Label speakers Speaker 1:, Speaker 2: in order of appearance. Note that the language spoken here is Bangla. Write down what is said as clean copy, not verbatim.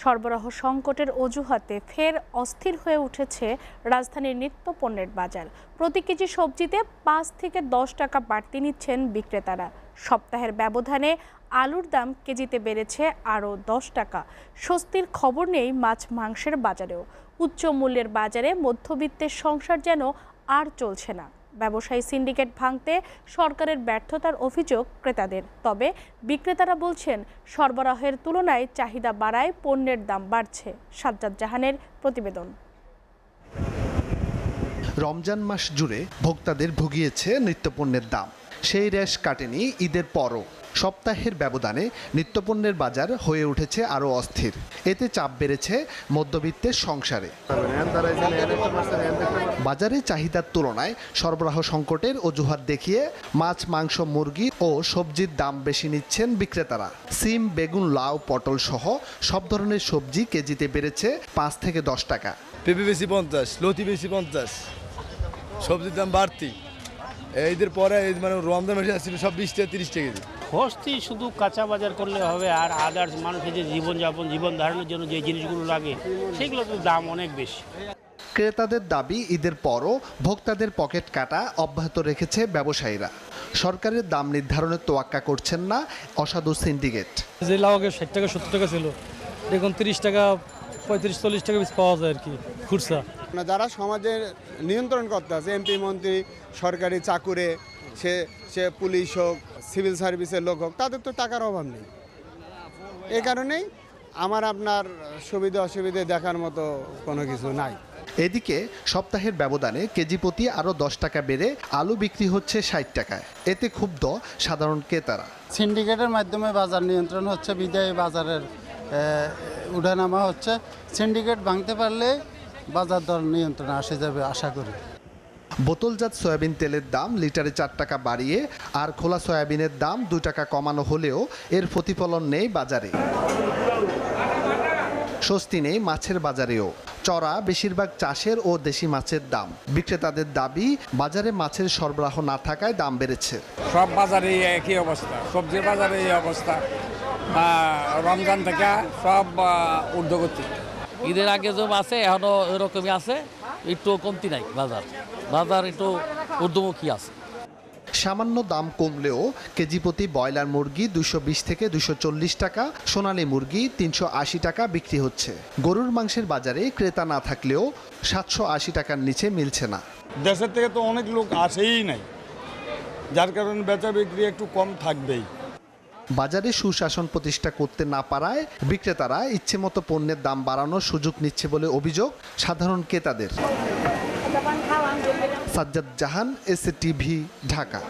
Speaker 1: সরবরাহ সংকটের অজুহাতে ফের অস্থির হয়ে উঠেছে রাজধানীর নিত্যপণ্যের বাজার। প্রতি কেজি সবজিতে ৫ থেকে ১০ টাকা বাড়তি নিচ্ছেন বিক্রেতারা। সপ্তাহের ব্যবধানে আলুর দাম কেজিতে বেড়েছে আরও ১০ টাকা। স্বস্তির খবর নেই মাছ মাংসের বাজারেও। উচ্চ মূল্যের বাজারে মধ্যবিত্তের সংসার যেন আর চলছে না। ব্যবসায়ী সিন্ডিকেট ভাঙতে সরকারের ব্যর্থতার অভিযোগ ক্রেতাদের। তবে বিক্রেতারা বলছেন সরবরাহের তুলনায় চাহিদা বাড়ায় পণ্যের দাম বাড়ছে। সাজ্জাদ জাহানের প্রতিবেদন।
Speaker 2: রমজান মাস জুড়ে ভোক্তাদের ভুগিয়েছে নিত্যপণ্যের দাম। সেই রেশ কাটেনি ঈদের পরও। সপ্তাহের ব্যবধানে নিত্যপণ্যের বাজার হয়ে উঠেছে আরও অস্থির। এতে চাপ বেড়েছে মধ্যবিত্তের সংসারে। বাজারে চাহিদার তুলনায় সরবরাহ সংকটের অজুহাত দেখিয়ে মাছ, মাংস, মুরগি ও সবজির দাম বেশি নিচ্ছেন বিক্রেতারা। সিম, বেগুন, লাউ, পটল সহ সব ধরনের সবজি কেজিতে বেড়েছে ৫ থেকে ১০ টাকা।
Speaker 3: পেঁপে বেশি ৫০, লতি বেশি ৫০, সবজির দাম বাড়তি। ঈদের পরে মানে রমজান মাসে আসছিল সব ২০ থেকে ৩০ টাকা কেজি।
Speaker 4: হস্তি শুধু কাঁচা বাজার করলে হবে, আর আদার্স মানুষের যে জীবন ধারণের জন্য যে জিনিসগুলো লাগে সেগুলো তো দাম অনেক বেশি।
Speaker 2: ক্রেতাদের দাবি, ঈদের পরও ভোক্তাদের পকেট কাটা অব্যাহত রেখেছে ব্যবসায়ীরা। সরকারের দাম নির্ধারণের তোয়াক্কা করছেন না অসাধু সিন্ডিকেট।
Speaker 5: যে লাউ আগে ৬০ টাকা ৭০ টাকা ছিল, দেখুন ৩০ টাকা ৩৫-৪০ টাকা বেশি পাওয়া যায় আর কি খুচরা।
Speaker 6: যারা সমাজের নিয়ন্ত্রণ করতে আছে, এমপি, মন্ত্রী, সরকারি চাকুরে, সে পুলিশ হোক, সিভিল সার্ভিসের লোক হোক, তাদের তো টাকার অভাব নেই। এই কারণেই আপনার সুবিধা অসুবিধে দেখার মতো কোনো কিছু নাই।
Speaker 2: এদিকে সপ্তাহের ব্যবধানে কেজি প্রতি আরও ১০ টাকা বেড়ে আলু বিক্রি হচ্ছে ৬০ টাকায়। এতে ক্ষুব্ধ সাধারণ ক্রেতারা।
Speaker 7: সিন্ডিকেটের মাধ্যমে বাজার নিয়ন্ত্রণ হচ্ছে, বিদায়ী বাজারের উঠানামা হচ্ছে। সিন্ডিকেট ভাঙতে পারলে বাজার দর নিয়ন্ত্রণে আসে যাবে আশা করি।
Speaker 2: বোতলজাত সয়াবিন তেলের দাম লিটারে ৪ টাকা বাড়িয়ে আর খোলা সয়াবিনের দাম ২ টাকা কমানো হলেও এর প্রতিফলন নেই বাজারে। স্বস্তি নেই মাছের বাজারেও। চড়া বেশিরভাগ চাষের ও দেশি মাছের দাম। বিক্রেতাদের দাবি, বাজারে মাছের সরবরাহ না থাকায় দাম বেড়েছে।
Speaker 8: সব বাজারে একই অবস্থা, সবজির বাজারে এই অবস্থা। রমজান থেকে সব ঊর্ধ্বগতি।
Speaker 9: ঈদের আগে যে আছে এখনো এরকমই আছে, একটু কমতি নাই। বাজার একটু ঊর্ধ্বমুখী আছে।
Speaker 2: সামান্য দাম কমলেও কেজি প্রতি ব্রয়লার মুরগি ২২০ থেকে ২৪০ টাকা, সোনালী মুরগি ৩৮০ টাকা বিক্রি হচ্ছে। গরুর মাংসের বাজারে ক্রেতা না থাকলেও ৭৮০ টাকার নিচে মিলছে না।
Speaker 3: দেশের থেকে তো অনেক লোক আসেই নাই, যার কারণে বেচা বিক্রি একটু কম থাকবেই।
Speaker 2: বাজারে সুশাসন প্রতিষ্ঠা করতে না পারায় বিক্রেতারা ইচ্ছেমতো পণ্যের দাম বাড়ানোর সুযোগ নিচ্ছে বলে অভিযোগ সাধারণ ক্রেতাদের। সাজ্জাদ জাহান, এসএ টিভি, ঢাকা।